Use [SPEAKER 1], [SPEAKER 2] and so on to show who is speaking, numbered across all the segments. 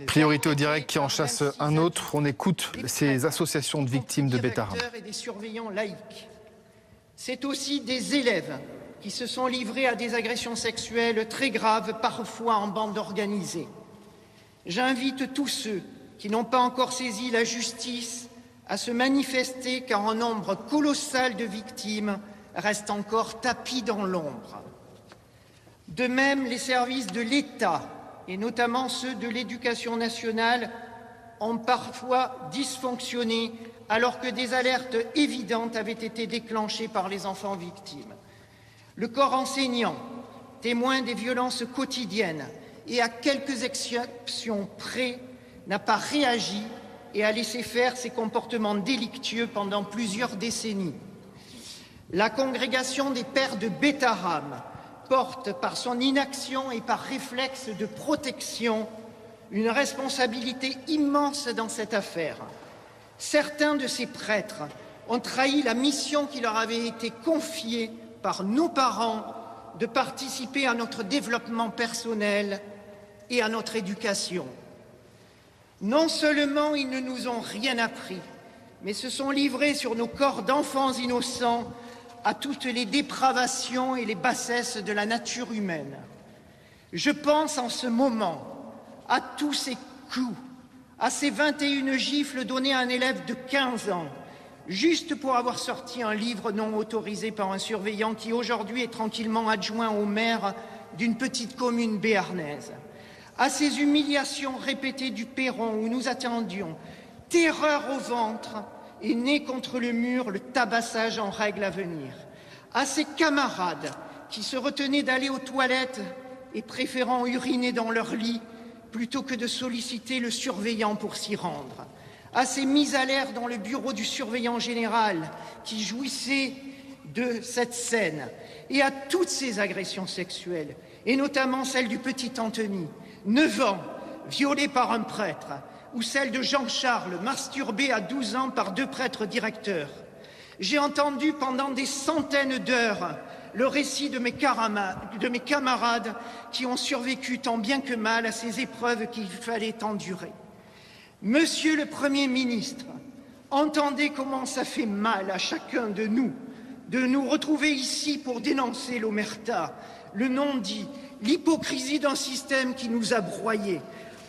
[SPEAKER 1] Priorité au direct qui en chasse un autre. On écoute ces associations de victimes de Beit Haram.
[SPEAKER 2] Et des surveillants laïcs. C'est aussi des élèves qui se sont livrés à des agressions sexuelles très graves, parfois en bande organisée. J'invite tous ceux qui n'ont pas encore saisi la justice à se manifester, car un nombre colossal de victimes reste encore tapis dans l'ombre. De même, les services de l'État, et notamment ceux de l'éducation nationale, ont parfois dysfonctionné alors que des alertes évidentes avaient été déclenchées par les enfants victimes. Le corps enseignant, témoin des violences quotidiennes et à quelques exceptions près, n'a pas réagi et a laissé faire ses comportements délictueux pendant plusieurs décennies. La congrégation des pères de Beit Haram porte par son inaction et par réflexe de protection une responsabilité immense dans cette affaire. Certains de ces prêtres ont trahi la mission qui leur avait été confiée par nos parents de participer à notre développement personnel et à notre éducation. Non seulement ils ne nous ont rien appris, mais se sont livrés sur nos corps d'enfants innocents à toutes les dépravations et les bassesses de la nature humaine. Je pense en ce moment à tous ces coups, à ces 21 gifles données à un élève de 15 ans, juste pour avoir sorti un livre non autorisé par un surveillant qui aujourd'hui est tranquillement adjoint au maire d'une petite commune béarnaise. À ces humiliations répétées du perron où nous attendions, terreur au ventre et nez contre le mur, le tabassage en règle à venir. À ces camarades qui se retenaient d'aller aux toilettes et préférant uriner dans leur lit plutôt que de solliciter le surveillant pour s'y rendre. À ces mises à l'air dans le bureau du surveillant général qui jouissaient de cette scène. Et à toutes ces agressions sexuelles, et notamment celle du petit Anthony, 9 ans, violé par un prêtre, ou celle de Jean-Charles, masturbé à 12 ans par 2 prêtres directeurs. J'ai entendu pendant des centaines d'heures le récit de mes camarades qui ont survécu tant bien que mal à ces épreuves qu'il fallait endurer. Monsieur le Premier ministre, entendez comment ça fait mal à chacun de nous retrouver ici pour dénoncer l'omerta, le non-dit, l'hypocrisie d'un système qui nous a broyés.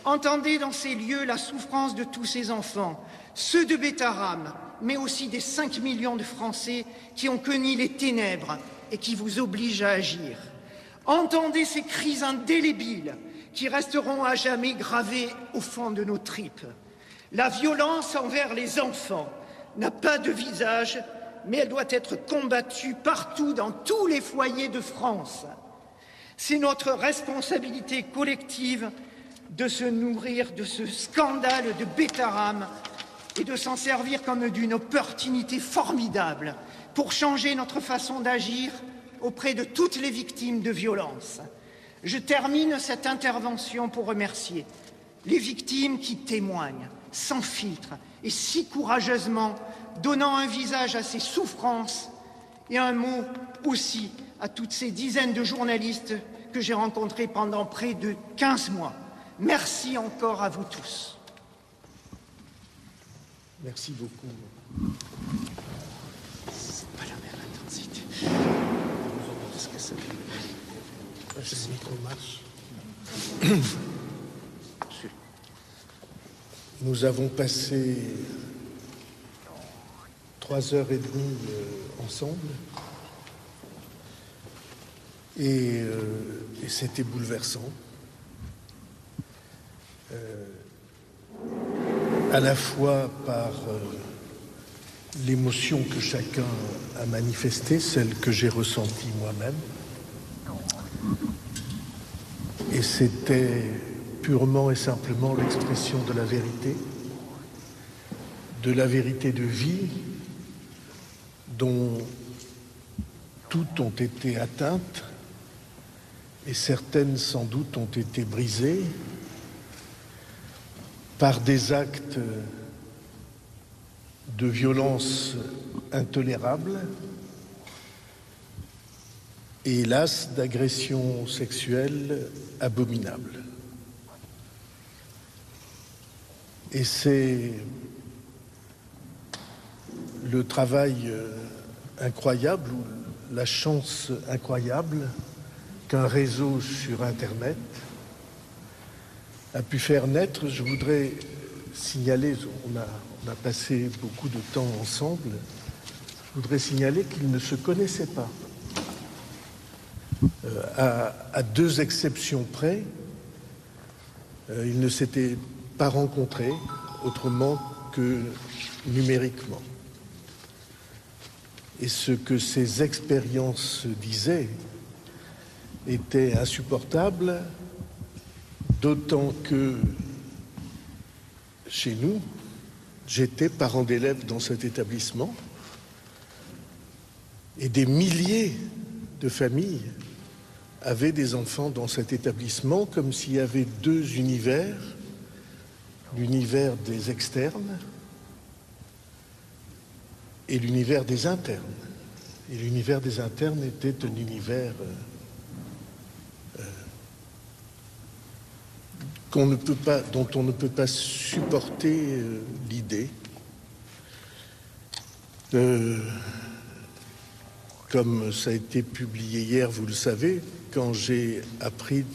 [SPEAKER 2] Entendez dans ces lieux la souffrance de tous ces enfants, ceux de Beit Haram, mais aussi des 5 millions de Français qui ont connu les ténèbres et qui vous obligent à agir. Entendez ces cris indélébiles qui resteront à jamais gravés au fond de nos tripes. La violence envers les enfants n'a pas de visage, mais elle doit être combattue partout dans tous les foyers de France. C'est notre responsabilité collective de se nourrir de ce scandale de Beit Haram et de s'en servir comme d'une opportunité formidable pour changer notre façon d'agir auprès de toutes les victimes de violences. Je termine cette intervention pour remercier les victimes qui témoignent sans filtre et si courageusement, donnant un visage à ces souffrances et un mot aussi à toutes ces dizaines de journalistes que j'ai rencontrés pendant près de 15 mois. Merci encore à vous tous.
[SPEAKER 3] Merci beaucoup.
[SPEAKER 2] C'est pas la même intensité.
[SPEAKER 3] Qu'est-ce que ça fait? C'est le micro marche. Nous avons passé 3h30 ensemble et c'était bouleversant. À la fois par l'émotion que chacun a manifestée, celle que j'ai ressentie moi-même, et c'était purement et simplement l'expression de la vérité de vie dont toutes ont été atteintes et certaines sans doute ont été brisées par des actes de violence intolérables et hélas d'agressions sexuelles abominables. Et c'est le travail incroyable, ou la chance incroyable qu'un réseau sur Internet a pu faire naître. Je voudrais signaler, on a passé beaucoup de temps ensemble, je voudrais signaler qu'ils ne se connaissaient pas. À deux exceptions près, ils ne s'étaient pas rencontrés autrement que numériquement. Et ce que ces expériences disaient était insupportable, d'autant que chez nous, j'étais parent d'élèves dans cet établissement et des milliers de familles avaient des enfants dans cet établissement, comme s'il y avait deux univers, l'univers des externes et l'univers des internes. Et l'univers des internes était un univers dont on ne peut pas supporter l'idée. Comme ça a été publié hier, vous le savez, quand j'ai appris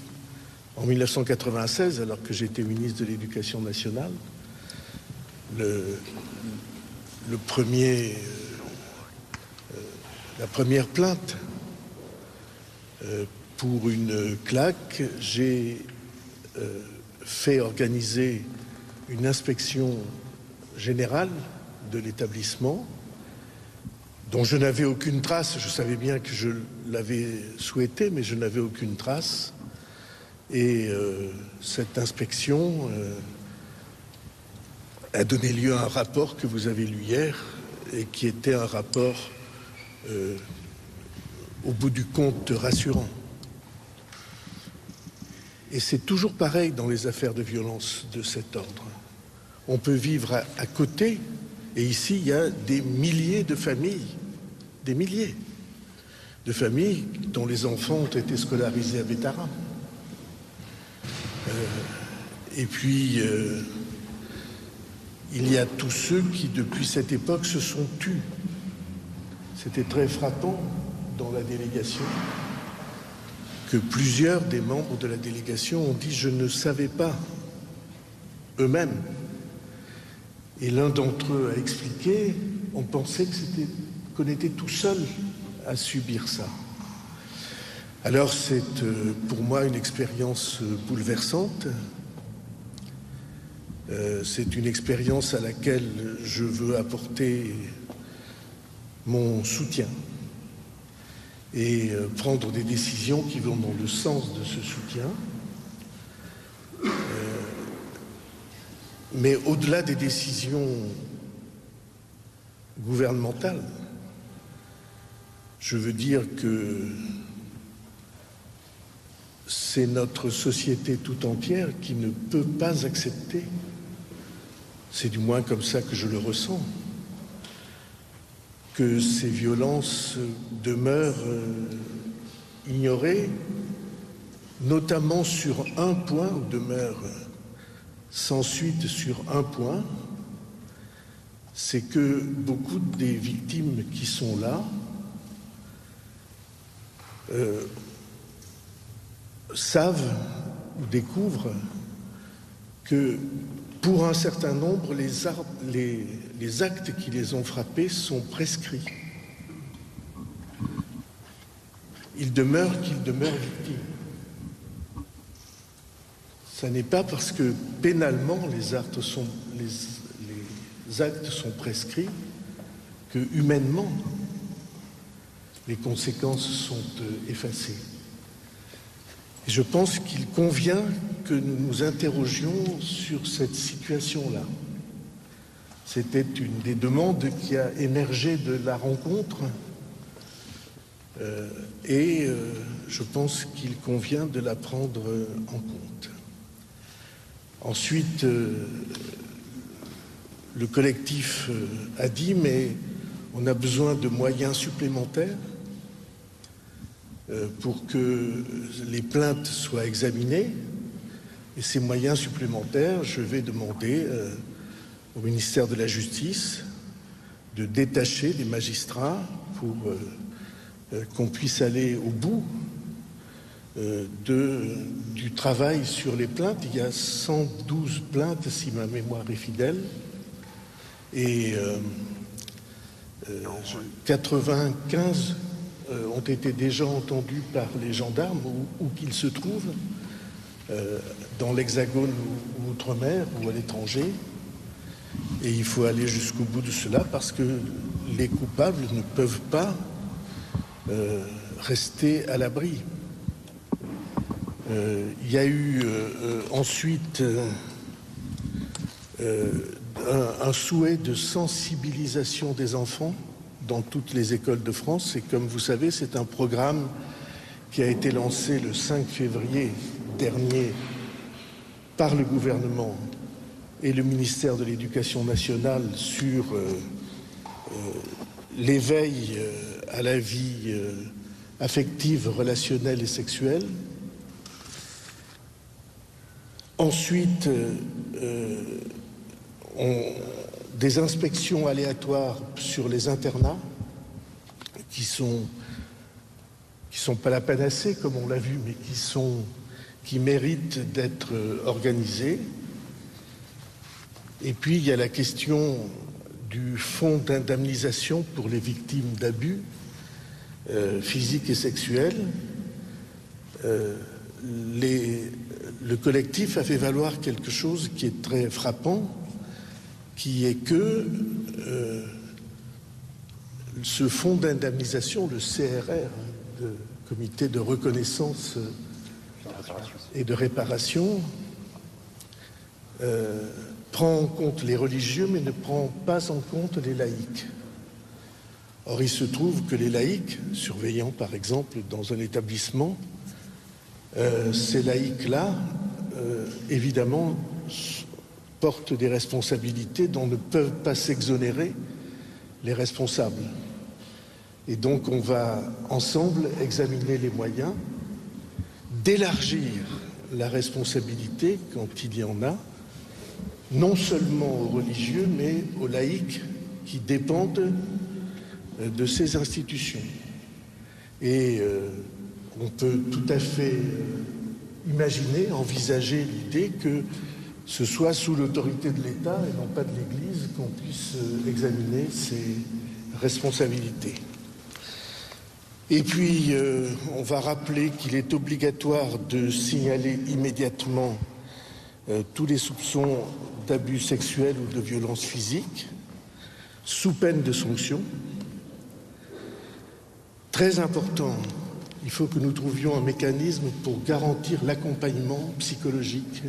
[SPEAKER 3] en 1996, alors que j'étais ministre de l'Éducation nationale, la première plainte pour une claque, j'ai fait organiser une inspection générale de l'établissement dont je n'avais aucune trace. Je savais bien que je l'avais souhaité, mais je n'avais aucune trace. Et cette inspection a donné lieu à un rapport que vous avez lu hier et qui était un rapport au bout du compte rassurant. Et c'est toujours pareil dans les affaires de violence de cet ordre. On peut vivre à côté, et ici il y a des milliers de familles, des milliers de familles dont les enfants ont été scolarisés à Bétara. Et puis il y a tous ceux qui, depuis cette époque, se sont tus. C'était très frappant dans la délégation que plusieurs des membres de la délégation ont dit « je ne savais pas » eux-mêmes. Et l'un d'entre eux a expliqué « on pensait qu'on était tout seul à subir ça ». Alors c'est pour moi une expérience bouleversante. C'est une expérience à laquelle je veux apporter mon soutien et prendre des décisions qui vont dans le sens de ce soutien. Mais au-delà des décisions gouvernementales, je veux dire que c'est notre société tout entière qui ne peut pas accepter, c'est du moins comme ça que je le ressens, que ces violences demeurent ignorées, notamment sur un point, ou demeurent sans suite sur un point, c'est que beaucoup des victimes qui sont là savent ou découvrent que pour un certain nombre, les actes qui les ont frappés sont prescrits. Ils demeurent victimes. Ça n'est pas parce que pénalement les actes sont prescrits que humainement les conséquences sont effacées. Et je pense qu'il convient que nous nous interrogions sur cette situation-là. C'était une des demandes qui a émergé de la rencontre et je pense qu'il convient de la prendre en compte. Ensuite, le collectif a dit, mais on a besoin de moyens supplémentaires pour que les plaintes soient examinées. Et ces moyens supplémentaires, je vais demander au ministère de la Justice de détacher des magistrats pour qu'on puisse aller au bout du travail sur les plaintes. Il y a 112 plaintes, si ma mémoire est fidèle, et 95 ont été déjà entendus par les gendarmes où qu'ils se trouvent, dans l'Hexagone ou outre-mer ou à l'étranger. Et il faut aller jusqu'au bout de cela parce que les coupables ne peuvent pas rester à l'abri. Il y a eu ensuite un souhait de sensibilisation des enfants dans toutes les écoles de France. Et comme vous savez, c'est un programme qui a été lancé le 5 février dernier par le gouvernement et le ministère de l'Éducation nationale sur l'éveil à la vie affective, relationnelle et sexuelle. Ensuite, des inspections aléatoires sur les internats qui sont pas la panacée, comme on l'a vu, mais qui méritent d'être organisées. Et puis, il y a la question du fonds d'indemnisation pour les victimes d'abus physiques et sexuels. Le collectif a fait valoir quelque chose qui est très frappant, qui est que ce fonds d'indemnisation, le CRR, le comité de reconnaissance et de réparation, prend en compte les religieux mais ne prend pas en compte les laïcs. Or, il se trouve que les laïcs, surveillant par exemple dans un établissement, ces laïcs-là, évidemment, portent des responsabilités dont ne peuvent pas s'exonérer les responsables. Et donc, on va ensemble examiner les moyens d'élargir la responsabilité, quand il y en a, non seulement aux religieux, mais aux laïcs qui dépendent de ces institutions. Et on peut tout à fait imaginer, envisager l'idée que ce soit sous l'autorité de l'État et non pas de l'Église qu'on puisse examiner ces responsabilités. Et puis, on va rappeler qu'il est obligatoire de signaler immédiatement tous les soupçons d'abus sexuels ou de violences physiques, sous peine de sanction. Très important, il faut que nous trouvions un mécanisme pour garantir l'accompagnement psychologique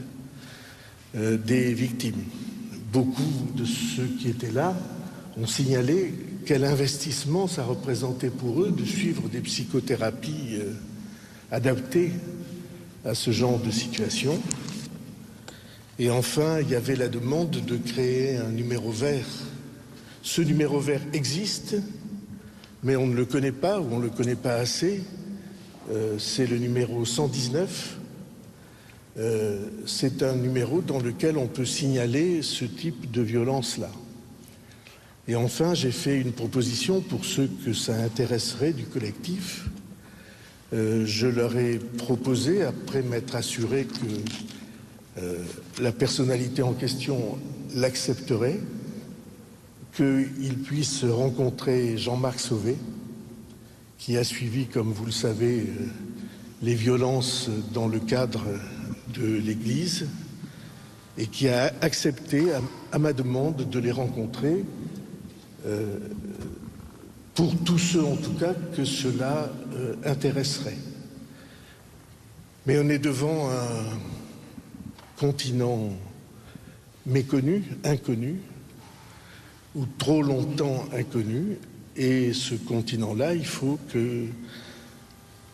[SPEAKER 3] des victimes. Beaucoup de ceux qui étaient là ont signalé quel investissement ça représentait pour eux de suivre des psychothérapies adaptées à ce genre de situation. Et enfin, il y avait la demande de créer un numéro vert. Ce numéro vert existe, mais on ne le connaît pas ou on ne le connaît pas assez. C'est le numéro 119. C'est un numéro dans lequel on peut signaler ce type de violence-là. Et enfin, j'ai fait une proposition pour ceux que ça intéresserait du collectif. Je leur ai proposé, après m'être assuré que la personnalité en question l'accepterait, qu'ils puissent rencontrer Jean-Marc Sauvé, qui a suivi, comme vous le savez, les violences dans le cadre de l'Église et qui a accepté, à ma demande, de les rencontrer pour tous ceux, en tout cas, que cela intéresserait. Mais on est devant un continent méconnu, inconnu, ou trop longtemps inconnu, et ce continent-là, il faut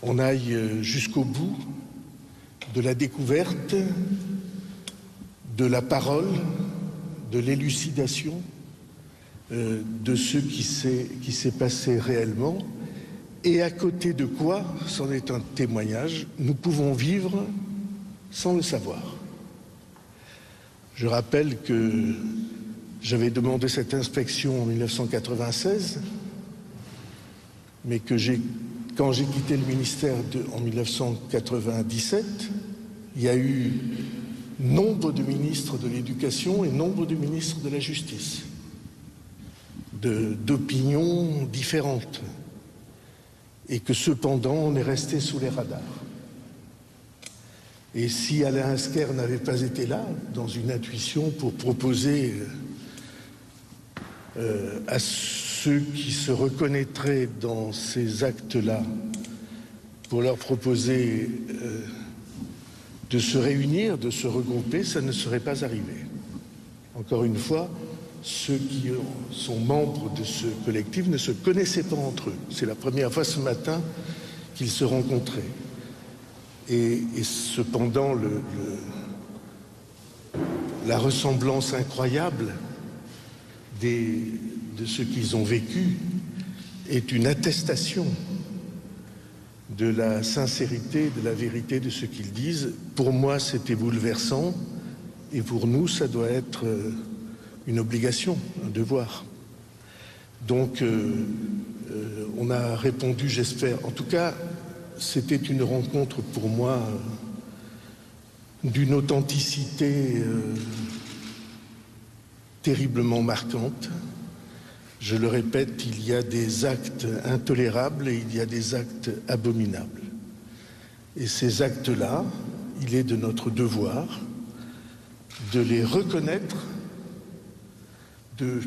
[SPEAKER 3] qu'on aille jusqu'au bout de la découverte, de la parole, de l'élucidation de ce qui s'est passé réellement, et à côté de quoi, c'en est un témoignage, nous pouvons vivre sans le savoir. Je rappelle que j'avais demandé cette inspection en 1996, mais que quand j'ai quitté le ministère en 1997, il y a eu nombre de ministres de l'Éducation et nombre de ministres de la Justice, d'opinions différentes, et que cependant on est resté sous les radars. Et si Alain Asquer n'avait pas été là, dans une intuition pour proposer à ceux qui se reconnaîtraient dans ces actes-là, pour leur proposer de se réunir, de se regrouper, ça ne serait pas arrivé. Encore une fois, ceux qui sont membres de ce collectif ne se connaissaient pas entre eux. C'est la première fois ce matin qu'ils se rencontraient. Et cependant, la ressemblance incroyable de ce qu'ils ont vécu est une attestation de la sincérité, de la vérité de ce qu'ils disent. Pour moi, c'était bouleversant, et pour nous, ça doit être une obligation, un devoir. Donc, on a répondu, j'espère. En tout cas, c'était une rencontre pour moi d'une authenticité terriblement marquante. Je le répète, il y a des actes intolérables et il y a des actes abominables. Et ces actes-là, il est de notre devoir de les reconnaître, de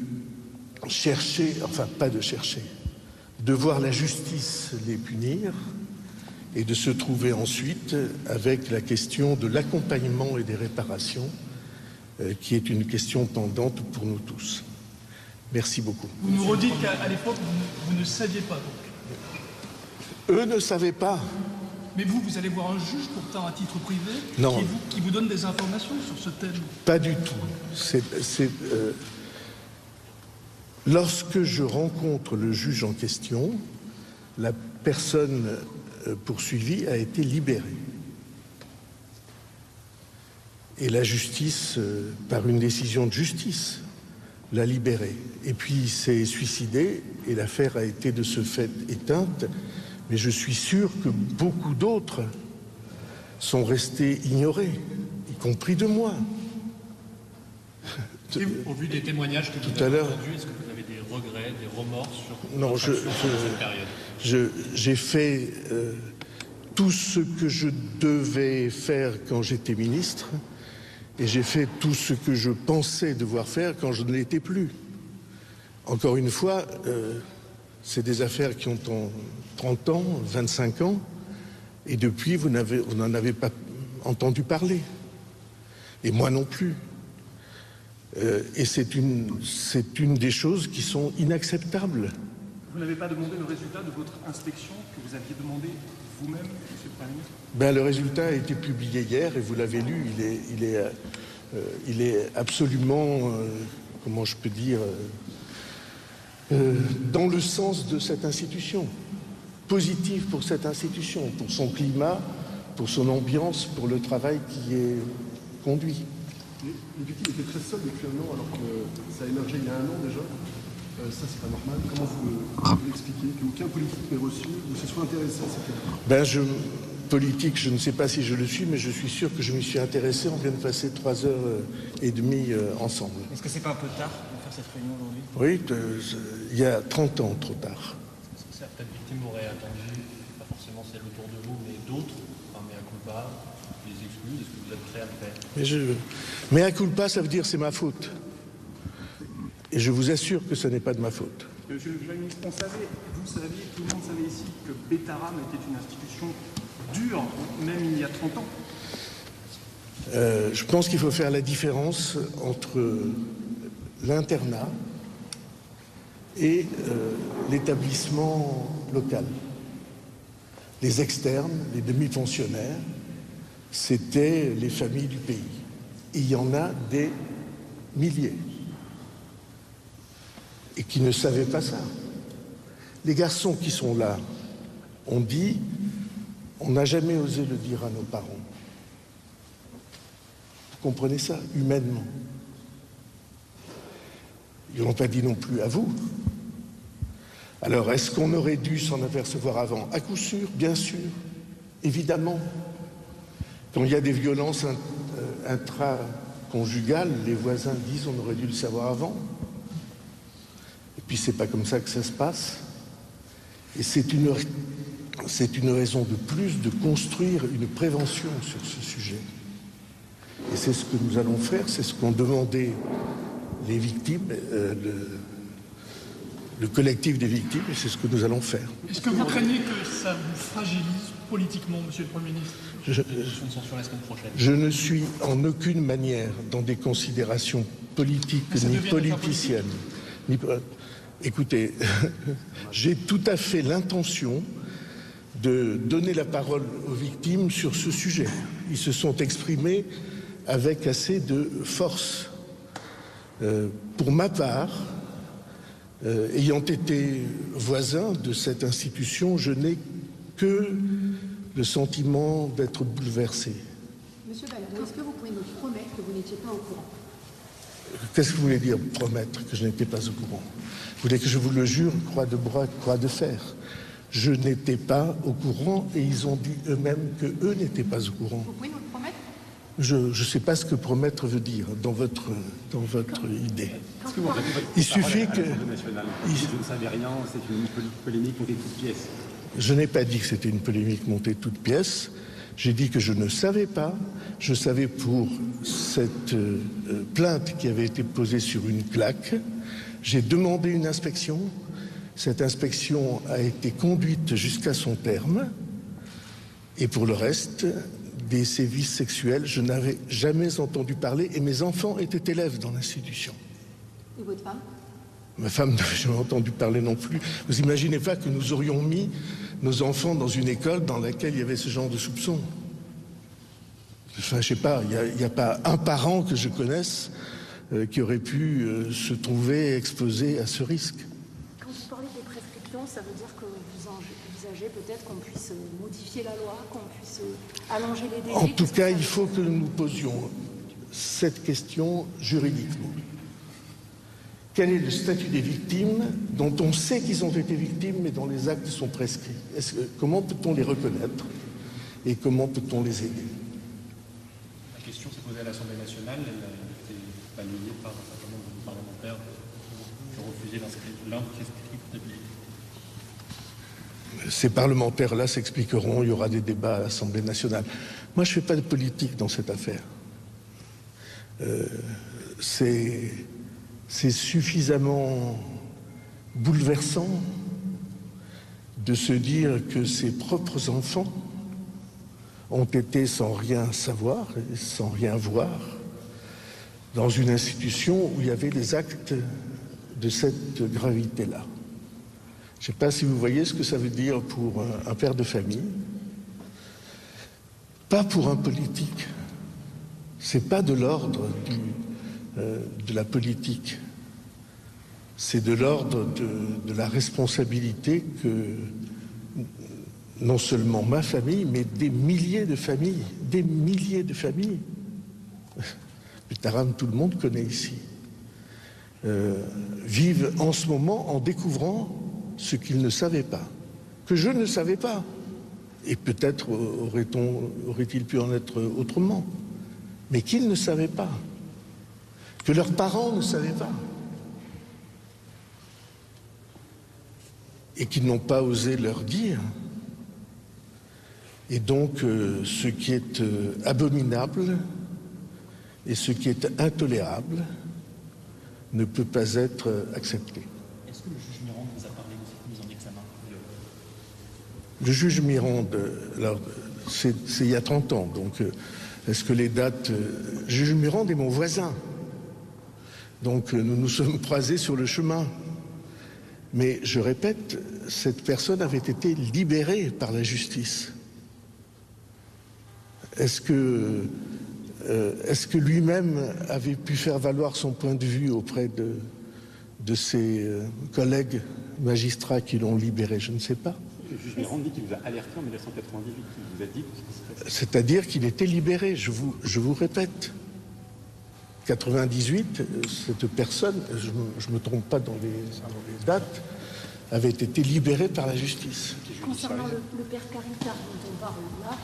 [SPEAKER 3] chercher, enfin pas de chercher, de voir la justice les punir et de se trouver ensuite avec la question de l'accompagnement et des réparations, qui est une question pendante pour nous tous. Merci beaucoup.
[SPEAKER 4] Vous nous redites qu'à l'époque, vous ne saviez pas donc.
[SPEAKER 3] Eux ne savaient pas.
[SPEAKER 4] Mais vous allez voir un juge pourtant à titre privé
[SPEAKER 3] Non.
[SPEAKER 4] Qui vous donne des informations sur ce thème?
[SPEAKER 3] Pas du tout. Lorsque je rencontre le juge en question, la personne poursuivie a été libérée. Et la justice, par une décision de justice, l'a libéré. Et puis il s'est suicidé et l'affaire a été de ce fait éteinte. Mais je suis sûr que beaucoup d'autres sont restés ignorés, y compris de moi.
[SPEAKER 4] Et au vu des témoignages que vous avez entendus, est-ce que vous avez des regrets, des remords sur cette période?
[SPEAKER 3] J'ai fait tout ce que je devais faire quand j'étais ministre, et j'ai fait tout ce que je pensais devoir faire quand je ne l'étais plus. Encore une fois, c'est des affaires qui ont 30 ans, 25 ans, et depuis, vous n'en avez pas entendu parler. Et moi non plus. Et c'est une des choses qui sont inacceptables.
[SPEAKER 4] Vous n'avez pas demandé le résultat de votre inspection que vous aviez demandé vous-même, Monsieur le Premier ministre?
[SPEAKER 3] Le résultat a été publié hier, et vous l'avez lu, il est absolument, comment je peux dire, dans le sens de cette institution, positif pour cette institution, pour son climat, pour son ambiance, pour le travail qui est conduit.
[SPEAKER 5] Les victimes étaient très seules depuis un an, alors que ça a émergé il y a un an déjà. Ça, c'est pas normal. Comment vous l'expliquez qu'aucun politique n'est reçu ou se soit intéressé à cette
[SPEAKER 3] Politique, je ne sais pas si je le suis, mais je suis sûr que je m'y suis intéressé. On vient de passer 3h30 ensemble.
[SPEAKER 6] Est-ce que c'est pas un peu tard de faire cette réunion aujourd'hui?
[SPEAKER 3] Oui, il y a 30 ans, trop tard.
[SPEAKER 4] Est-ce que certaines victimes auraient attendu, pas forcément celles autour de vous, mais d'autres, mea culpa, des excuses? Est-ce que vous êtes prêt à le faire?
[SPEAKER 3] Mea culpa, ça veut dire c'est ma faute. Et je vous assure que ce n'est pas de ma faute.
[SPEAKER 4] Monsieur le Premier ministre, vous saviez, tout le monde savait ici que Betaram était une institution dure, même il y a 30 ans.
[SPEAKER 3] Je pense qu'il faut faire la différence entre l'internat et l'établissement local. Les externes, les demi-pensionnaires, c'était les familles du pays. Et il y en a des milliers. Et qui ne savaient pas ça. Les garçons qui sont là ont dit, on n'a jamais osé le dire à nos parents. comprenez ça, humainement. Ils n'ont pas dit non plus à vous. Alors, est-ce qu'on aurait dû s'en apercevoir avant? À coup sûr, bien sûr, évidemment. Quand il y a des violences intraconjugales, les voisins disent on aurait dû le savoir avant. Et puis c'est pas comme ça que ça se passe. Et c'est une raison de plus de construire une prévention sur ce sujet. Et c'est ce que nous allons faire, c'est ce qu'ont demandé les victimes, le collectif des victimes, et c'est ce que nous allons faire.
[SPEAKER 7] Est-ce que vous craignez que ça vous fragilise politiquement, Monsieur le Premier ministre?
[SPEAKER 3] Je ne suis en aucune manière dans des considérations politiques ni politiciennes. Écoutez, j'ai tout à fait l'intention de donner la parole aux victimes sur ce sujet. Ils se sont exprimés avec assez de force. Pour ma part, ayant été voisin de cette institution, je n'ai que le sentiment d'être bouleversé.
[SPEAKER 8] Monsieur Balladur, est-ce que vous pouvez nous promettre que vous n'étiez pas au courant?
[SPEAKER 3] Qu'est-ce que vous voulez dire, promettre que je n'étais pas au courant? Vous voulez que je vous le jure, croix de bois, croix de fer? Je n'étais pas au courant et ils ont dit eux-mêmes qu'eux n'étaient pas au courant.
[SPEAKER 8] Vous pouvez nous le promettre?
[SPEAKER 3] Je ne sais pas ce que promettre veut dire dans votre idée. Il suffit que...
[SPEAKER 9] Je ne savais rien, c'est une polémique montée de toutes pièces.
[SPEAKER 3] Je n'ai pas dit que c'était une polémique montée de toutes pièces. J'ai dit que je ne savais pas. Je savais pour cette plainte qui avait été posée sur une plaque. J'ai demandé une inspection. Cette inspection a été conduite jusqu'à son terme. Et pour le reste, des sévices sexuels, je n'avais jamais entendu parler. Et mes enfants étaient élèves dans l'institution.
[SPEAKER 8] Et votre femme?
[SPEAKER 3] Ma femme n'avait jamais entendu parler non plus. Vous imaginez pas que nous aurions mis nos enfants dans une école dans laquelle il y avait ce genre de soupçons. Enfin, je sais pas, il n'y a pas un parent que je connaisse qui aurait pu se trouver exposé à ce risque.
[SPEAKER 8] Quand vous parlez des prescriptions, ça veut dire que vous envisagez peut-être qu'on puisse modifier la loi, qu'on puisse allonger les délais?
[SPEAKER 3] En tout cas, il faut que nous posions cette question juridiquement. Quel est le statut des victimes dont on sait qu'ils ont été victimes mais dont les actes sont prescrits? Comment peut-on les reconnaître et comment peut-on les aider?
[SPEAKER 4] La question s'est posée à l'Assemblée nationale, elle a été balayée par un certain nombre de parlementaires qui ont refusé l'imprescriptibilité.
[SPEAKER 3] Ces parlementaires-là s'expliqueront, il y aura des débats à l'Assemblée nationale. Moi, je ne fais pas de politique dans cette affaire. C'est suffisamment bouleversant de se dire que ses propres enfants ont été sans rien savoir, sans rien voir, dans une institution où il y avait des actes de cette gravité-là. Je ne sais pas si vous voyez ce que ça veut dire pour un père de famille, pas pour un politique. C'est pas de l'ordre de la politique. C'est de l'ordre de la responsabilité que non seulement ma famille, mais des milliers de familles, Taram, tout le monde connaît ici, vivent en ce moment en découvrant ce qu'ils ne savaient pas, que je ne savais pas. Et peut-être aurait-il pu en être autrement, mais qu'ils ne savaient pas, que leurs parents ne savaient pas, et qu'ils n'ont pas osé leur dire. Et donc, ce qui est abominable et ce qui est intolérable ne peut pas être accepté.
[SPEAKER 4] Est-ce que le juge Mirande vous a parlé de cette mise en examen?
[SPEAKER 3] Le juge Mirande, alors, c'est il y a 30 ans, donc est-ce que les dates... Le juge Mirande est mon voisin, donc nous nous sommes croisés sur le chemin. Mais je répète, cette personne avait été libérée par la justice. Est-ce que lui-même avait pu faire valoir son point de vue auprès de ses collègues magistrats qui l'ont libéré? Je ne sais pas.
[SPEAKER 9] Le juge Mirande dit qu'il vous a alerté en 1998, qu'il vous a dit...
[SPEAKER 3] C'est-à-dire qu'il était libéré, je vous répète. 98, cette personne, je ne me trompe pas dans les dates, avait été libérée par la justice.
[SPEAKER 8] Concernant le père Carita dont on parle là,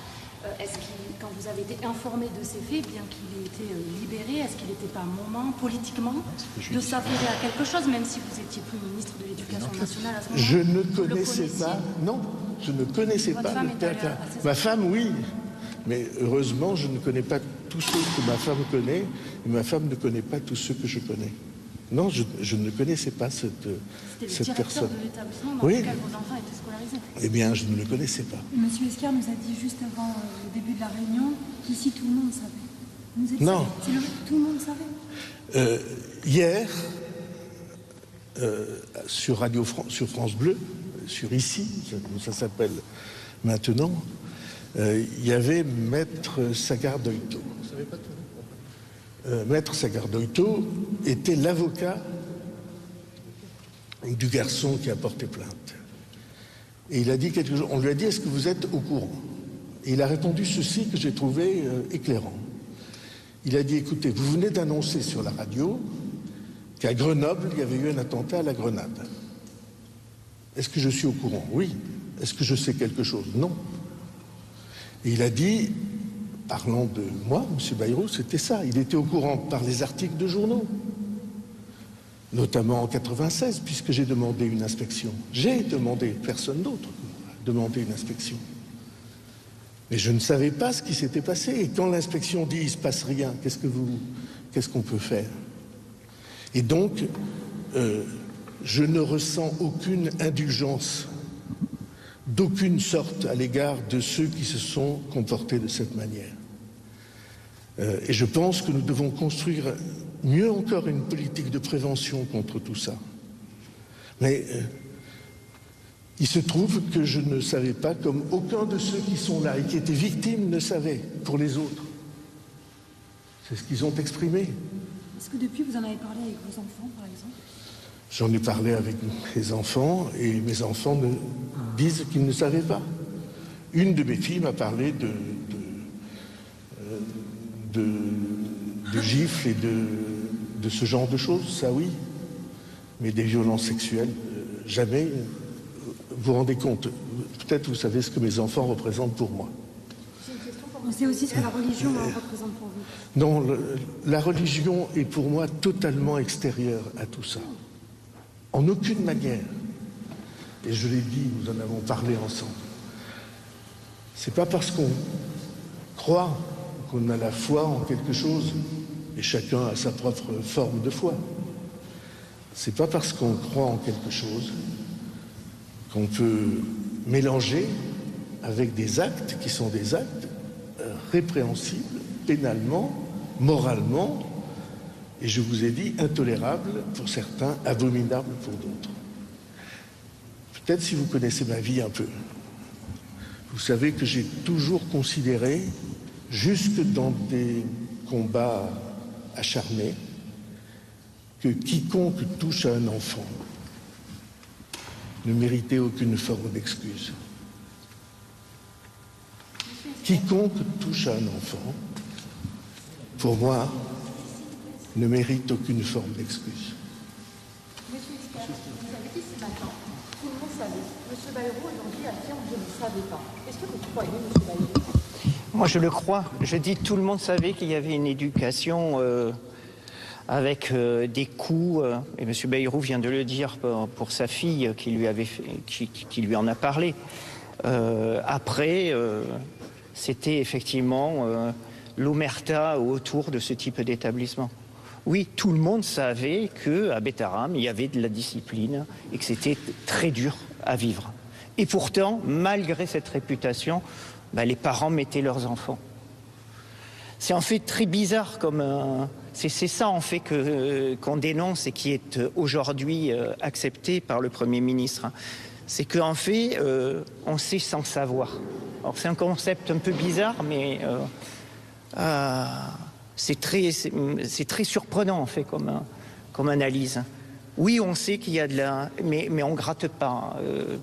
[SPEAKER 8] est-ce qu'il, quand vous avez été informé de ces faits, bien qu'il ait été libéré, est-ce qu'il n'était pas un moment, politiquement, de s'affairer à quelque chose, même si vous étiez plus ministre de l'Éducation nationale à ce moment-là?
[SPEAKER 3] Je ne connaissais pas, non, je ne connaissais pas le père Carita. Ma femme, oui, mais heureusement, je ne connais pas tous ceux que ma femme connaît, et ma femme ne connaît pas tous ceux que je connais. Non, je ne connaissais pas cette personne.
[SPEAKER 8] C'était le directeur de l'établissement dans lequel vos enfants étaient scolarisés.
[SPEAKER 3] Eh bien, je ne le connaissais pas.
[SPEAKER 10] Monsieur Esquire nous a dit juste avant le début de la réunion qu'ici tout le monde savait. Vous êtes
[SPEAKER 3] non.
[SPEAKER 10] Tout le monde savait.
[SPEAKER 3] Hier, sur sur France Bleu, sur Ici, ça s'appelle maintenant, il y avait Maître Sagardoito. Vous savez pas tout? Maître Sagardoito était l'avocat du garçon qui a porté plainte. Et il a dit quelque chose. On lui a dit, est-ce que vous êtes au courant? Et il a répondu ceci que j'ai trouvé éclairant. Il a dit, écoutez, vous venez d'annoncer sur la radio qu'à Grenoble, il y avait eu un attentat à la grenade. Est-ce que je suis au courant? Oui. Est-ce que je sais quelque chose? Non. Et il a dit, parlant de moi, M. Bayrou, c'était ça. Il était au courant par les articles de journaux, notamment en 96, puisque j'ai demandé une inspection. J'ai demandé, personne d'autre, demandé une inspection. Mais je ne savais pas ce qui s'était passé. Et quand l'inspection dit « il ne se passe rien », qu'est-ce qu'on peut faire? Et donc, je ne ressens aucune indulgence d'aucune sorte à l'égard de ceux qui se sont comportés de cette manière. Et je pense que nous devons construire mieux encore une politique de prévention contre tout ça. Mais il se trouve que je ne savais pas, comme aucun de ceux qui sont là et qui étaient victimes ne savait pour les autres. C'est ce qu'ils ont exprimé.
[SPEAKER 10] Est-ce que depuis vous en avez parlé avec vos enfants, par exemple?
[SPEAKER 3] J'en ai parlé avec mes enfants et mes enfants me disent qu'ils ne savaient pas. Une de mes filles m'a parlé de gifles et de ce genre de choses, ça oui. Mais des violences sexuelles, jamais. Vous vous rendez compte, peut-être vous savez ce que mes enfants représentent pour moi.
[SPEAKER 10] On sait aussi ce que la religion représente pour vous.
[SPEAKER 3] Non, la religion est pour moi totalement extérieure à tout ça. En aucune manière. Et je l'ai dit, nous en avons parlé ensemble. C'est pas parce qu'on croit qu'on a la foi en quelque chose, et chacun a sa propre forme de foi. C'est pas parce qu'on croit en quelque chose qu'on peut mélanger avec des actes qui sont des actes répréhensibles, pénalement, moralement, et je vous ai dit intolérables pour certains, abominables pour d'autres. Peut-être si vous connaissez ma vie un peu, vous savez que j'ai toujours considéré, jusque dans des combats acharnés, que quiconque touche à un enfant ne méritait aucune forme d'excuse. Quiconque touche à un enfant, pour moi, ne mérite aucune forme d'excuse.
[SPEAKER 8] Monsieur Esquire, vous avez dit ce matin, tout le monde savait. Monsieur Bayrou aujourd'hui affirme je ne savais pas. Est-ce que vous croyez, Monsieur Bayrou?
[SPEAKER 2] Moi, je le crois. Je dis tout le monde savait qu'il y avait une éducation avec des coups, et M. Bayrou vient de le dire pour sa fille qui lui en a parlé. Après, c'était effectivement l'omerta autour de ce type d'établissement. Oui, tout le monde savait qu'à Bétharram, il y avait de la discipline et que c'était très dur à vivre. Et pourtant, malgré cette réputation, les parents mettaient leurs enfants. C'est en fait très bizarre, c'est ça en fait qu'on dénonce et qui est aujourd'hui accepté par le Premier ministre. C'est qu'en fait, on sait sans savoir. Alors c'est un concept un peu bizarre, mais c'est très surprenant en fait comme analyse. Oui, on sait qu'il y a de la... Mais on ne gratte pas,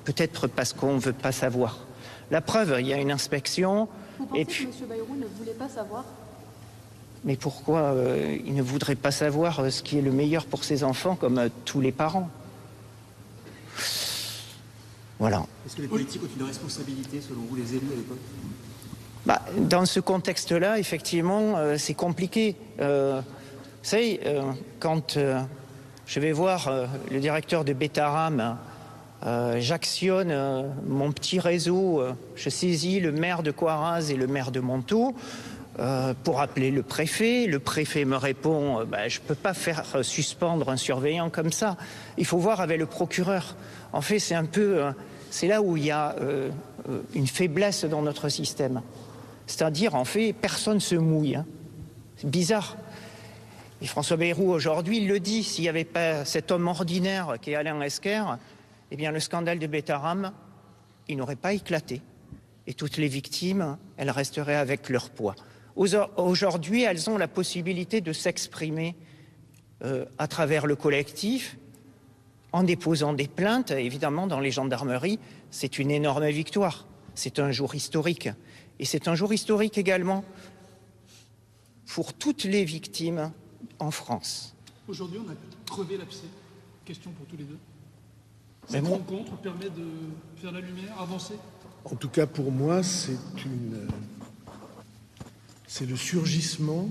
[SPEAKER 2] peut-être parce qu'on ne veut pas savoir. La preuve, il y a une inspection...
[SPEAKER 8] Vous pensez que M. Bayrou ne voulait pas savoir?
[SPEAKER 2] Mais pourquoi il ne voudrait pas savoir ce qui est le meilleur pour ses enfants, comme tous les parents? Voilà.
[SPEAKER 6] Est-ce que les politiques ont une responsabilité, selon vous, les élus à l'époque?
[SPEAKER 2] Dans ce contexte-là, effectivement, c'est compliqué. Vous savez, quand je vais voir le directeur de Bétarame, j'actionne mon petit réseau, je saisis le maire de Coiraz et le maire de Montaut pour appeler le préfet. Le préfet me répond je ne peux pas faire suspendre un surveillant comme ça. Il faut voir avec le procureur. En fait, c'est un peu, c'est là où il y a une faiblesse dans notre système. C'est-à-dire, en fait, personne ne se mouille. Hein. C'est bizarre. Et François Bayrou, aujourd'hui, il le dit, s'il n'y avait pas cet homme ordinaire qui est Alain Esquer, eh bien, le scandale de Bétarame, il n'aurait pas éclaté. Et toutes les victimes, elles resteraient avec leur poids. Aujourd'hui, elles ont la possibilité de s'exprimer à travers le collectif, en déposant des plaintes. Évidemment, dans les gendarmeries, c'est une énorme victoire. C'est un jour historique. Et c'est un jour historique également pour toutes les victimes en France.
[SPEAKER 7] Aujourd'hui, on a crevé l'abcès. Question pour tous les deux. Cette rencontre permet de faire la lumière, avancer?
[SPEAKER 3] En tout cas, pour moi, c'est le surgissement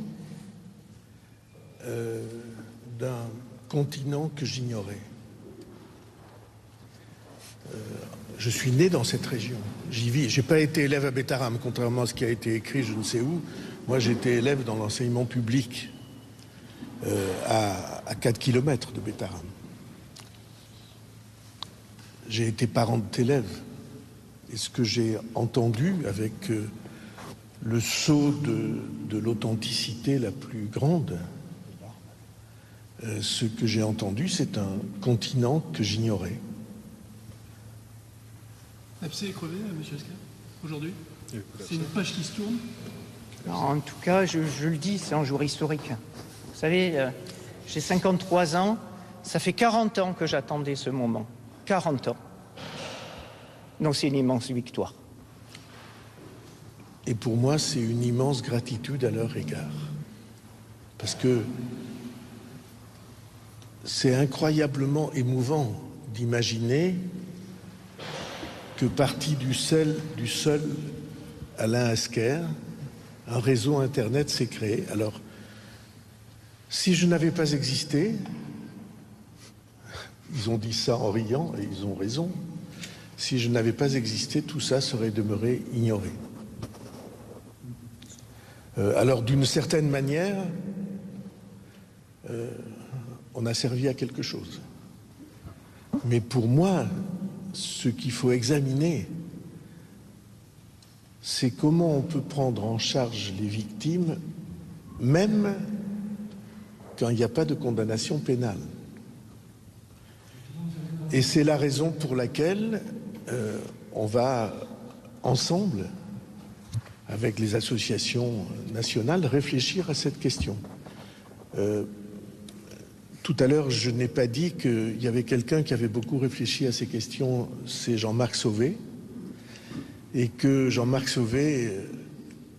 [SPEAKER 3] d'un continent que j'ignorais. Je suis né dans cette région. J'y vis. Je n'ai pas été élève à Bétarame, contrairement à ce qui a été écrit je ne sais où. Moi, j'étais élève dans l'enseignement public à 4 km de Bétarame. J'ai été parent d'élève. Et ce que j'ai entendu avec le sceau de l'authenticité la plus grande, ce que j'ai entendu, c'est un continent que j'ignorais.
[SPEAKER 7] L'abcès est crevé, M. Esquer, aujourd'hui? C'est une page qui se tourne?
[SPEAKER 2] Alors, en tout cas, je le dis, c'est un jour historique. Vous savez, j'ai 53 ans, ça fait 40 ans que j'attendais ce moment. 40 ans. Donc c'est une immense victoire.
[SPEAKER 3] Et pour moi, c'est une immense gratitude à leur égard. Parce que c'est incroyablement émouvant d'imaginer que parti du seul Alain Esquer, un réseau Internet s'est créé. Alors, si je n'avais pas existé, ils ont dit ça en riant et ils ont raison, si je n'avais pas existé, tout ça serait demeuré ignoré. Alors, d'une certaine manière, on a servi à quelque chose. Mais pour moi, ce qu'il faut examiner, c'est comment on peut prendre en charge les victimes, même quand il n'y a pas de condamnation pénale. Et c'est la raison pour laquelle on va ensemble, avec les associations nationales, réfléchir à cette question. Tout à l'heure, je n'ai pas dit qu'il y avait quelqu'un qui avait beaucoup réfléchi à ces questions, c'est Jean-Marc Sauvé. Et que Jean-Marc Sauvé,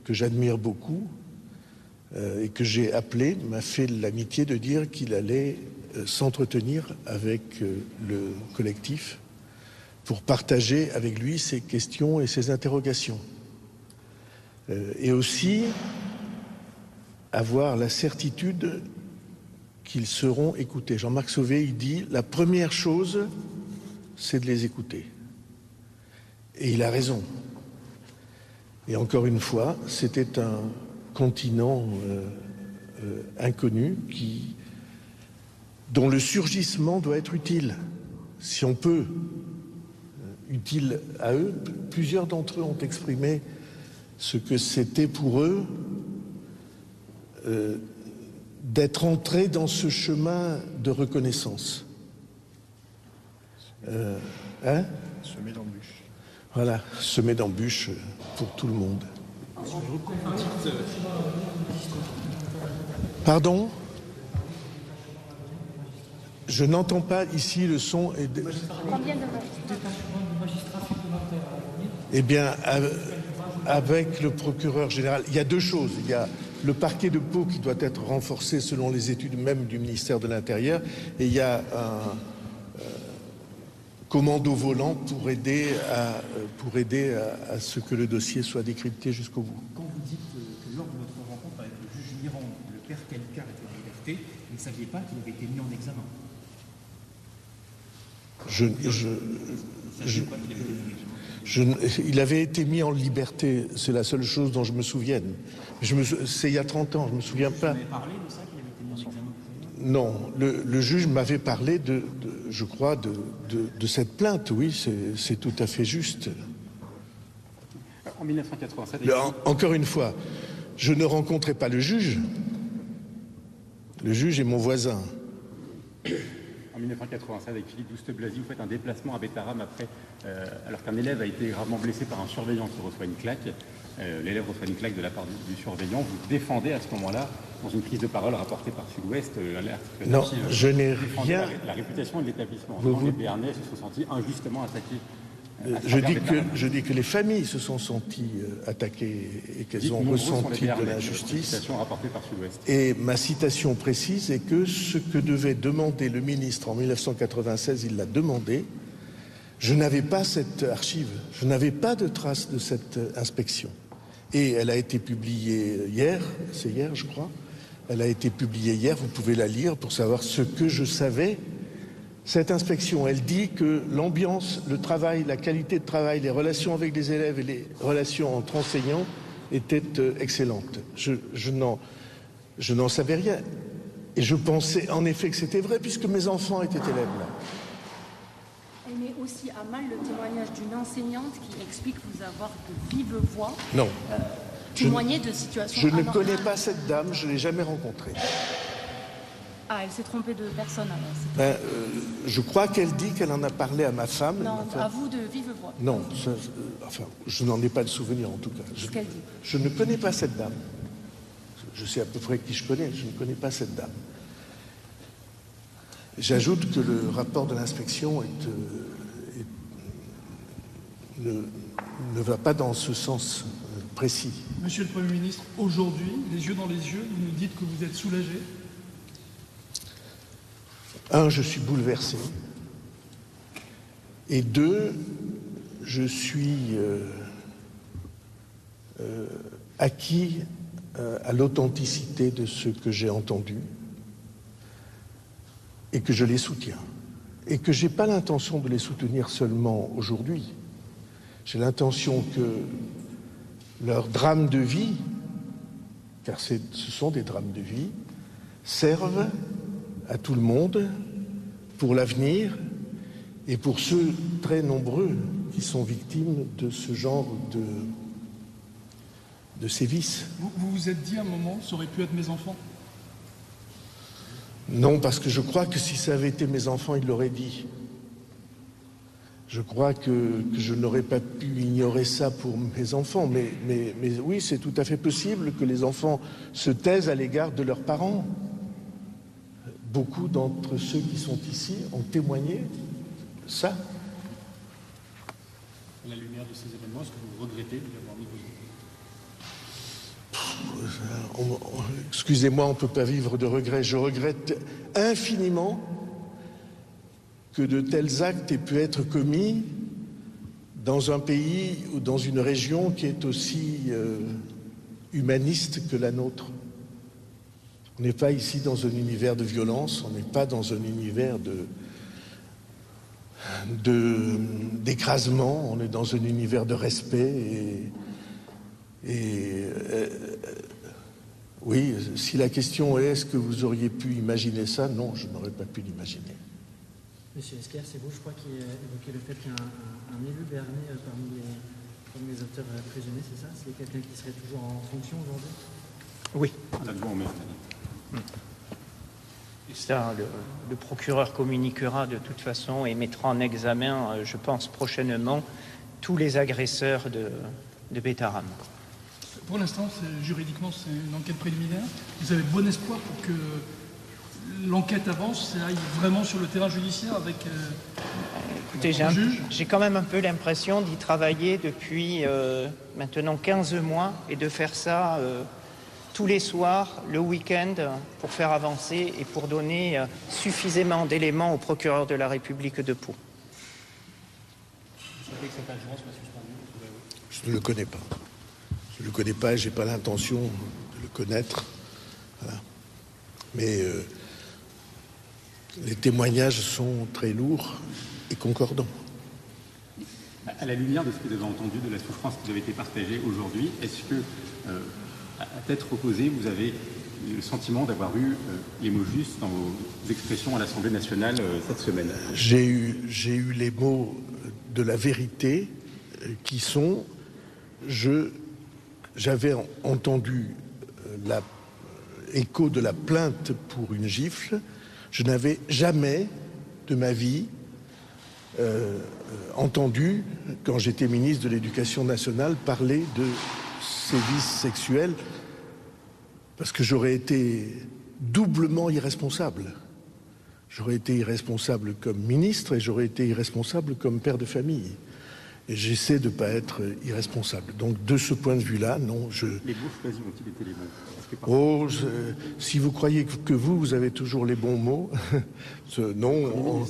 [SPEAKER 3] que j'admire beaucoup, et que j'ai appelé, m'a fait l'amitié de dire qu'il allait s'entretenir avec le collectif pour partager avec lui ses questions et ses interrogations. Et aussi avoir la certitude qu'ils seront écoutés. Jean-Marc Sauvé, il dit, la première chose, c'est de les écouter. Et il a raison. Et encore une fois, c'était un continent inconnu dont le surgissement doit être utile. Si on peut, utile à eux, plusieurs d'entre eux ont exprimé ce que c'était pour eux d'être entrés dans ce chemin de reconnaissance.
[SPEAKER 1] Semé d'embûches.
[SPEAKER 3] Voilà, semé d'embûches pour tout le monde. Pardon ? Je n'entends pas ici le son.
[SPEAKER 10] Combien de
[SPEAKER 6] magistrats supplémentaires?
[SPEAKER 3] Eh bien, avec le procureur général, il y a deux choses. Il y a le parquet de Pau qui doit être renforcé selon les études même du ministère de l'Intérieur, et il y a un commando volant pour aider à ce que le dossier soit décrypté jusqu'au bout.
[SPEAKER 6] Quand vous dites que lors de votre rencontre avec le juge Mirand, le père Calcar était en liberté, vous ne saviez pas qu'il avait été mis en examen.
[SPEAKER 3] Il avait été mis en liberté, c'est la seule chose dont je me souvienne. C'est il y a 30 ans, je ne me souviens pas.
[SPEAKER 6] Vous avez parlé de ça, qu'il avait été mis en examen?
[SPEAKER 3] Non, le juge m'avait parlé je crois, de cette plainte, oui, c'est tout à fait juste.
[SPEAKER 9] En 1987...
[SPEAKER 3] Encore une fois, je ne rencontrais pas le juge. Le juge est mon voisin.
[SPEAKER 9] En 1987, avec Philippe Douste-Blazy, vous faites un déplacement à Bétharram après, alors qu'un élève a été gravement blessé par un surveillant qui reçoit une claque. L'élève reçoit une claque de la part du surveillant. Vous défendez à ce moment-là, dans une prise de parole rapportée par Sud-Ouest,
[SPEAKER 3] non, je n'ai rien...
[SPEAKER 9] La réputation de l'établissement. Les Béarnais se sont sentis injustement attaqués.
[SPEAKER 3] Je dis que les familles se sont senties attaquées et qu'elles ont ressenti de l'injustice. Et ma citation précise est que ce que devait demander le ministre en 1996, il l'a demandé. Je n'avais pas cette archive, je n'avais pas de trace de cette inspection. Et elle a été publiée hier, c'est hier je crois, elle a été publiée hier, vous pouvez la lire pour savoir ce que je savais. Cette inspection, elle dit que l'ambiance, le travail, la qualité de travail, les relations avec les élèves et les relations entre enseignants étaient excellentes. Je n'en savais rien. Et je pensais en effet que c'était vrai puisque mes enfants étaient élèves là.
[SPEAKER 8] Elle met aussi à mal le témoignage d'une enseignante qui explique vous avoir de vive voix
[SPEAKER 3] non.
[SPEAKER 8] témoigné de situations
[SPEAKER 3] Je ne
[SPEAKER 8] anormales.
[SPEAKER 3] connais pas cette dame, je ne l'ai jamais rencontrée.
[SPEAKER 8] Ah, elle s'est trompée de personne alors.
[SPEAKER 3] Je crois qu'elle dit qu'elle en a parlé à ma femme.
[SPEAKER 8] Non, à vous de vive voix.
[SPEAKER 3] Non, je n'en ai pas de souvenir en tout cas.
[SPEAKER 8] Ce qu'elle dit.
[SPEAKER 3] Je ne connais pas cette dame. Je sais à peu près qui je connais, je ne connais pas cette dame. J'ajoute que le rapport de l'inspection ne va pas dans ce sens précis.
[SPEAKER 7] Monsieur le Premier ministre, aujourd'hui, les yeux dans les yeux, vous nous dites que vous êtes soulagé.
[SPEAKER 3] Un, je suis bouleversé. Et deux, je suis acquis à l'authenticité de ce que j'ai entendu et que je les soutiens. Et que je n'ai pas l'intention de les soutenir seulement aujourd'hui. J'ai l'intention que leur drame de vie, car ce sont des drames de vie, servent à tout le monde pour l'avenir et pour ceux très nombreux qui sont victimes de ce genre de sévices.
[SPEAKER 7] Vous vous êtes dit à un moment, ça aurait pu être mes enfants?
[SPEAKER 3] Non, parce que je crois que si ça avait été mes enfants, ils l'auraient dit. Je crois que je n'aurais pas pu ignorer ça pour mes enfants, mais oui, c'est tout à fait possible que les enfants se taisent à l'égard de leurs parents. Beaucoup d'entre ceux qui sont ici ont témoigné ça.
[SPEAKER 4] À la lumière de ces événements, est-ce que vous regrettez d'y avoir mis vos enfants?
[SPEAKER 3] Excusez-moi, on ne peut pas vivre de regrets. Je regrette infiniment que de tels actes aient pu être commis dans un pays ou dans une région qui est aussi humaniste que la nôtre. On n'est pas ici dans un univers de violence, on n'est pas dans un univers d'écrasement, on est dans un univers de respect oui, si la question est est-ce que vous auriez pu imaginer ça, non, je n'aurais pas pu l'imaginer.
[SPEAKER 6] Monsieur Esquer, c'est vous, je crois, qui évoquait le fait qu'il y a un élu béarnais parmi les auteurs présumés, c'est ça? C'est quelqu'un qui serait toujours en fonction aujourd'hui?
[SPEAKER 11] Oui.
[SPEAKER 9] L'adjoint au maire.
[SPEAKER 11] Ça, le procureur communiquera de toute façon et mettra en examen, je pense, prochainement, tous les agresseurs de Bétharram.
[SPEAKER 7] Pour l'instant, juridiquement, c'est une enquête préliminaire. Vous avez bon espoir pour que l'enquête avance et aille vraiment sur le terrain judiciaire avec
[SPEAKER 11] Écoutez, j'ai quand même un peu l'impression d'y travailler depuis maintenant 15 mois et de faire ça tous les soirs, le week-end, pour faire avancer et pour donner suffisamment d'éléments au procureur de la République de Pau.
[SPEAKER 4] Vous savez que cette agence va suspendre?
[SPEAKER 3] Je ne le connais pas. Je ne le connais pas et je n'ai pas l'intention de le connaître. Voilà. Mais les témoignages sont très lourds et concordants.
[SPEAKER 9] À la lumière de ce que vous avez entendu, de la souffrance qui vous avez été partagée aujourd'hui, est-ce que, à tête reposée, vous avez le sentiment d'avoir eu les mots justes dans vos expressions à l'Assemblée nationale cette semaine?
[SPEAKER 3] J'ai eu les mots de la vérité qui sont... J'avais entendu l'écho de la plainte pour une gifle. Je n'avais jamais de ma vie entendu, quand j'étais ministre de l'Éducation nationale, parler de sévices sexuels, parce que j'aurais été doublement irresponsable. J'aurais été irresponsable comme ministre et j'aurais été irresponsable comme père de famille. Et j'essaie de ne pas être irresponsable. Donc, de ce point de vue-là, non, je...
[SPEAKER 9] Les mots choisis ont-ils été les bons?
[SPEAKER 3] Oh, si vous croyez que vous avez toujours les bons mots, non.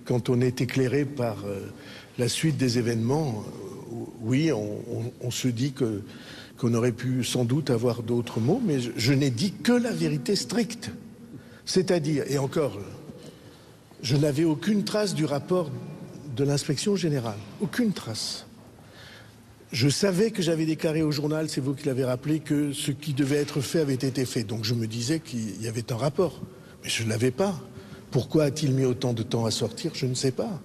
[SPEAKER 3] Quand on est éclairé par la suite des événements, oui, on se dit qu'on aurait pu sans doute avoir d'autres mots, mais je n'ai dit que la vérité stricte. C'est-à-dire, et encore... Je n'avais aucune trace du rapport de l'inspection générale. Aucune trace. Je savais que j'avais déclaré au journal, c'est vous qui l'avez rappelé, que ce qui devait être fait avait été fait. Donc je me disais qu'il y avait un rapport. Mais je ne l'avais pas. Pourquoi a-t-il mis autant de temps à sortir? Je ne sais pas.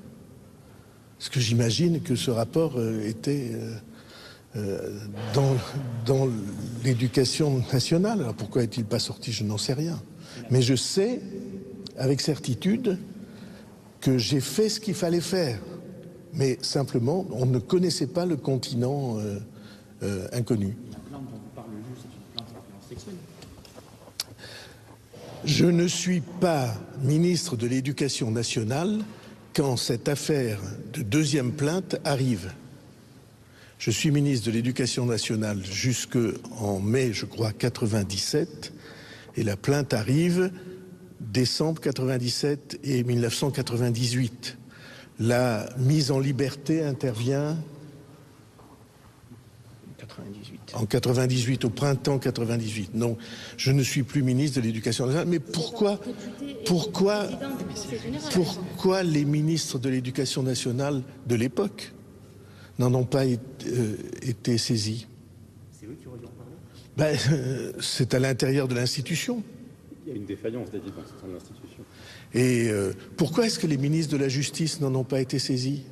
[SPEAKER 3] Parce que j'imagine que ce rapport était dans l'éducation nationale. Alors pourquoi est-il pas sorti? Je n'en sais rien. Mais je sais, avec certitude, que j'ai fait ce qu'il fallait faire. Mais simplement, on ne connaissait pas le continent inconnu.
[SPEAKER 4] La plainte dont vous parlez, c'est une plainte pour violence sexuelle.
[SPEAKER 3] Je ne suis pas ministre de l'Éducation nationale quand cette affaire de deuxième plainte arrive. Je suis ministre de l'Éducation nationale jusqu'en mai, je crois, 97, et la plainte arrive décembre 97 et 1998. La mise en liberté intervient
[SPEAKER 11] 98.
[SPEAKER 3] En 98, au printemps 98. Non, je ne suis plus ministre de l'Éducation nationale. Mais pourquoi les ministres de l'Éducation nationale de l'époque n'en ont pas été saisis?
[SPEAKER 9] C'est eux qui auraient dû en parler?
[SPEAKER 3] C'est à l'intérieur de l'institution.
[SPEAKER 9] Il y a une défaillance, David, dans l'institution.
[SPEAKER 3] Et pourquoi est-ce que les ministres de la Justice n'en ont pas été saisis?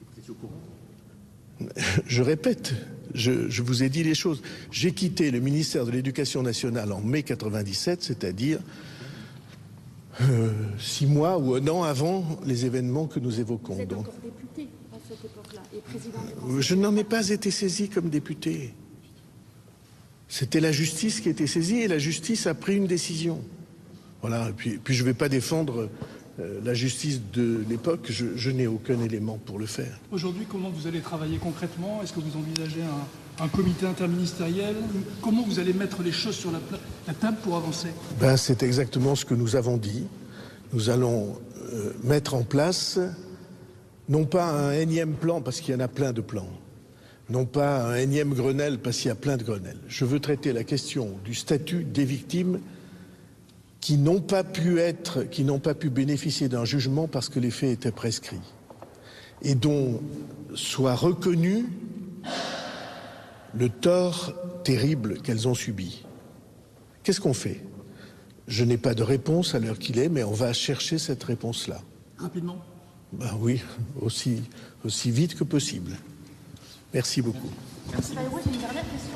[SPEAKER 9] Vous étiez au courant?
[SPEAKER 3] Je répète, je vous ai dit les choses. J'ai quitté le ministère de l'Éducation nationale en mai 97, c'est-à-dire 6 mois ou 1 an avant les événements que nous évoquons.
[SPEAKER 8] Vous êtes encore député à cette époque-là et président du Conseil.
[SPEAKER 3] Je n'en ai pas été saisi comme député. C'était la justice qui était saisie et la justice a pris une décision. Voilà, et puis je ne vais pas défendre la justice de l'époque, je n'ai aucun élément pour le faire.
[SPEAKER 7] Aujourd'hui, comment vous allez travailler concrètement? Est-ce que vous envisagez un comité interministériel? Comment vous allez mettre les choses sur la table pour avancer?
[SPEAKER 3] C'est exactement ce que nous avons dit. Nous allons mettre en place, non pas un énième plan, parce qu'il y en a plein de plans, non pas un énième Grenelle, parce qu'il y a plein de Grenelles. Je veux traiter la question du statut des victimes qui n'ont pas pu bénéficier d'un jugement parce que les faits étaient prescrits et dont soit reconnu le tort terrible qu'elles ont subi. Qu'est-ce qu'on fait? Je n'ai pas de réponse à l'heure qu'il est, mais on va chercher cette réponse-là.
[SPEAKER 7] Rapidement?
[SPEAKER 3] Oui, aussi vite que possible. Merci beaucoup.
[SPEAKER 8] Moi, j'ai une dernière question.